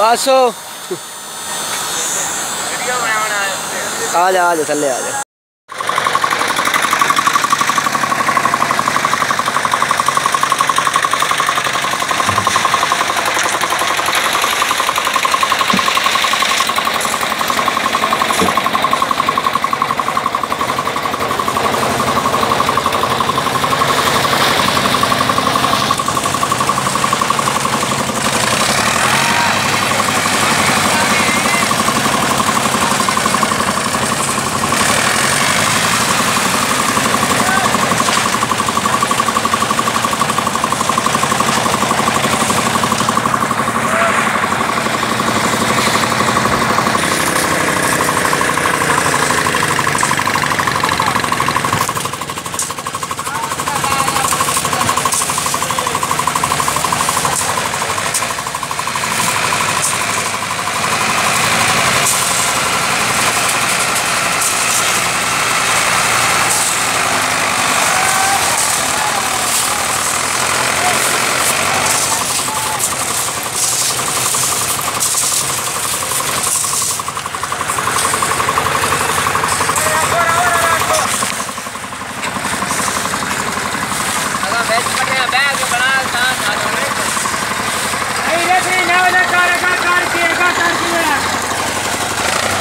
बस आ जा थल्ले आ जा।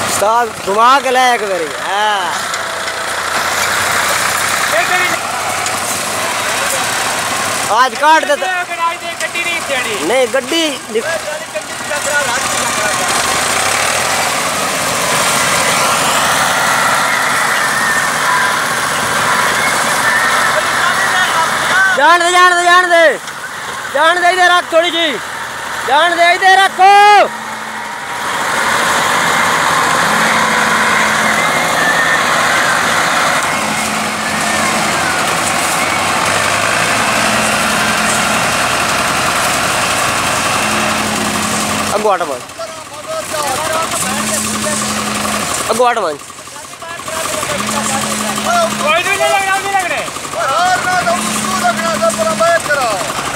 उस्ताद घुमा के लाया एक बारी। आज काट दे नहीं गड्डी जान दे जान दे जान दे जान दे इधर रख थोड़ी जी जान दे इधर रखो। अगो आटा मान अगो आटा मान कोई नहीं लग रहा